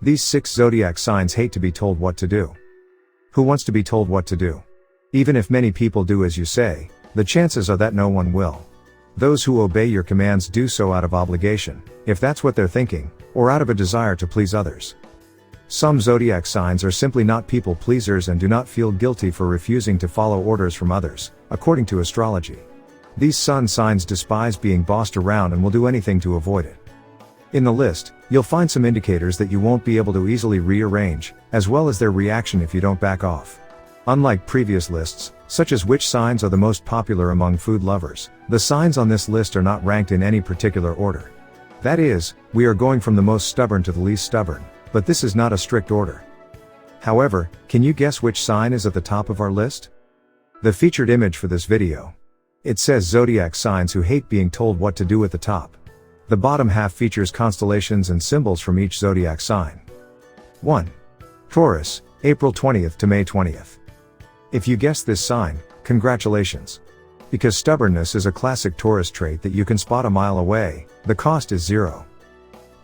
These 6 zodiac signs hate to be told what to do. Who wants to be told what to do? Even if many people do as you say, the chances are that no one will. Those who obey your commands do so out of obligation, if that's what they're thinking, or out of a desire to please others. Some zodiac signs are simply not people pleasers and do not feel guilty for refusing to follow orders from others, according to astrology. These sun signs despise being bossed around and will do anything to avoid it. In the list, you'll find some indicators that you won't be able to easily rearrange, as well as their reaction if you don't back off. Unlike previous lists, such as which signs are the most popular among food lovers, the signs on this list are not ranked in any particular order. That is, we are going from the most stubborn to the least stubborn, but this is not a strict order. However, can you guess which sign is at the top of our list? The featured image for this video. It says zodiac signs who hate being told what to do at the top. The bottom half features constellations and symbols from each zodiac sign. 1. Taurus, April 20th to May 20th. If you guessed this sign, congratulations. Because stubbornness is a classic Taurus trait that you can spot a mile away, the cost is 0.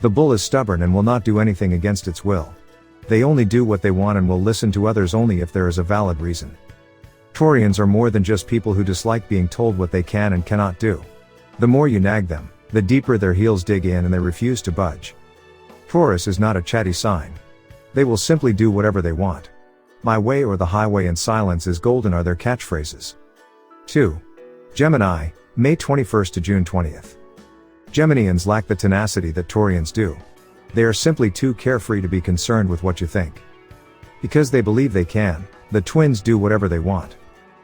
The bull is stubborn and will not do anything against its will. They only do what they want and will listen to others only if there is a valid reason. Taurians are more than just people who dislike being told what they can and cannot do. The more you nag them, the deeper their heels dig in and they refuse to budge. Taurus is not a chatty sign. They will simply do whatever they want. My way or the highway and silence is golden are their catchphrases. 2. Gemini, May 21st to June 20th. Geminians lack the tenacity that Taurians do. They are simply too carefree to be concerned with what you think. Because they believe they can, the twins do whatever they want.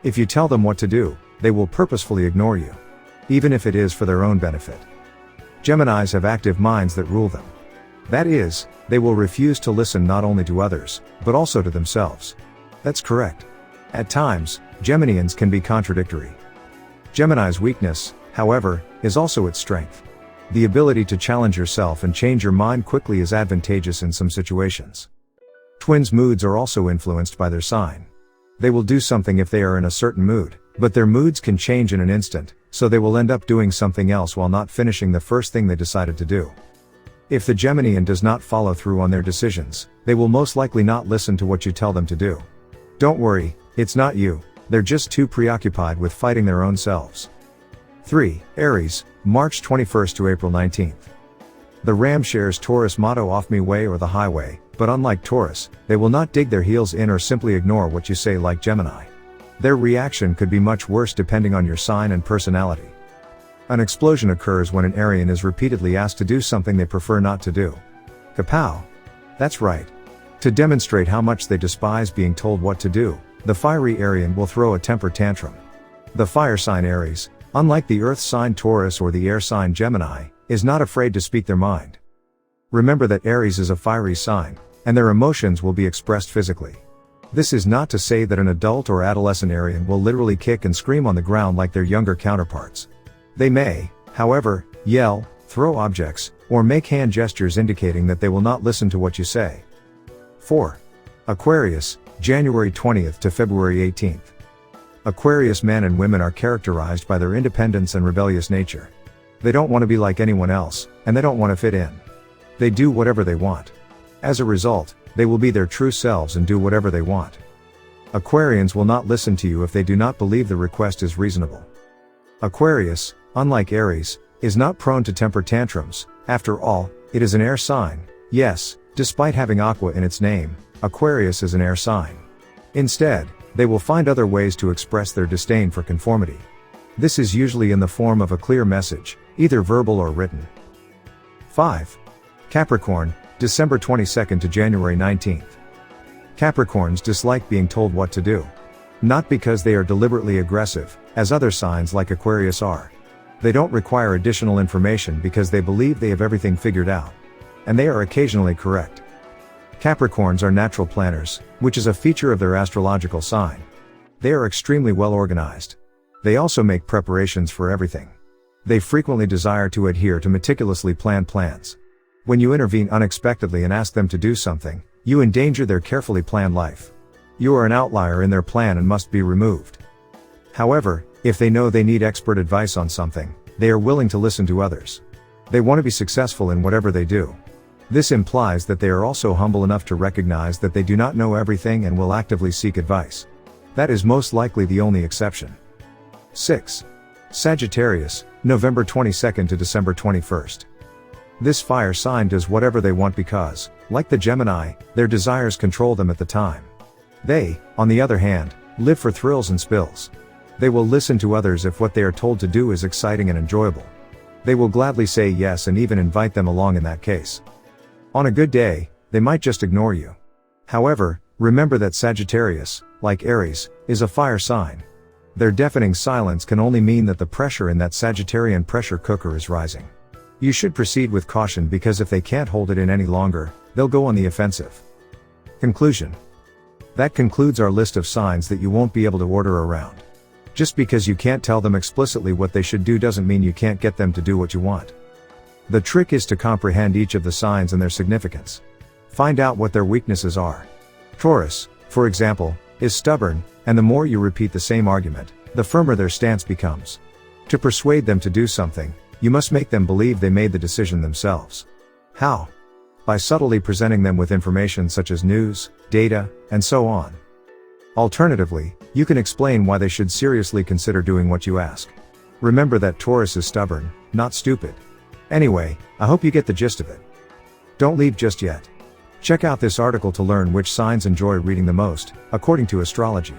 If you tell them what to do, they will purposefully ignore you. Even if it is for their own benefit. Geminis have active minds that rule them. That is, they will refuse to listen not only to others, but also to themselves. That's correct. At times, Geminians can be contradictory. Gemini's weakness, however, is also its strength. The ability to challenge yourself and change your mind quickly is advantageous in some situations. Twins' moods are also influenced by their sign. They will do something if they are in a certain mood, but their moods can change in an instant, so they will end up doing something else while not finishing the first thing they decided to do. If the Geminian does not follow through on their decisions, they will most likely not listen to what you tell them to do. Don't worry, it's not you, they're just too preoccupied with fighting their own selves. 3. Aries, March 21st to April 19th. The Ram shares Taurus motto off me way or the highway, but unlike Taurus, they will not dig their heels in or simply ignore what you say like Gemini. Their reaction could be much worse depending on your sign and personality. An explosion occurs when an Arian is repeatedly asked to do something they prefer not to do. Kapow! That's right. To demonstrate how much they despise being told what to do, the fiery Arian will throw a temper tantrum. The fire sign Aries, unlike the earth sign Taurus or the air sign Gemini, is not afraid to speak their mind. Remember that Aries is a fiery sign, and their emotions will be expressed physically. This is not to say that an adult or adolescent Arian will literally kick and scream on the ground like their younger counterparts. They may, however, yell, throw objects, or make hand gestures indicating that they will not listen to what you say. 4. Aquarius, January 20th to February 18th. Aquarius men and women are characterized by their independence and rebellious nature. They don't want to be like anyone else, and they don't want to fit in. They do whatever they want. As a result, they will be their true selves and do whatever they want. Aquarians will not listen to you if they do not believe the request is reasonable. Aquarius, unlike Aries, is not prone to temper tantrums. After all, it is an air sign. Yes, despite having aqua in its name, Aquarius is an air sign. Instead, they will find other ways to express their disdain for conformity. This is usually in the form of a clear message, either verbal or written. 5. Capricorn, December 22nd to January 19th. Capricorns dislike being told what to do. Not because they are deliberately aggressive, as other signs like Aquarius are. They don't require additional information because they believe they have everything figured out. And they are occasionally correct. Capricorns are natural planners, which is a feature of their astrological sign. They are extremely well organized. They also make preparations for everything. They frequently desire to adhere to meticulously planned plans. When you intervene unexpectedly and ask them to do something, you endanger their carefully planned life. You are an outlier in their plan and must be removed. However, if they know they need expert advice on something, they are willing to listen to others. They want to be successful in whatever they do. This implies that they are also humble enough to recognize that they do not know everything and will actively seek advice. That is most likely the only exception. 6. Sagittarius, November 22nd to December 21st. This fire sign does whatever they want because, like the Gemini, their desires control them at the time. They, on the other hand, live for thrills and spills. They will listen to others if what they are told to do is exciting and enjoyable. They will gladly say yes and even invite them along in that case. On a good day, they might just ignore you. However, remember that Sagittarius, like Aries, is a fire sign. Their deafening silence can only mean that the pressure in that Sagittarian pressure cooker is rising. You should proceed with caution because if they can't hold it in any longer, they'll go on the offensive. Conclusion. That concludes our list of signs that you won't be able to order around. Just because you can't tell them explicitly what they should do doesn't mean you can't get them to do what you want. The trick is to comprehend each of the signs and their significance. Find out what their weaknesses are. Taurus, for example, is stubborn, and the more you repeat the same argument, the firmer their stance becomes. To persuade them to do something, you must make them believe they made the decision themselves. How? By subtly presenting them with information such as news, data, and so on. Alternatively, you can explain why they should seriously consider doing what you ask. Remember that Taurus is stubborn, not stupid. Anyway, I hope you get the gist of it. Don't leave just yet. Check out this article to learn which signs enjoy reading the most, according to astrology.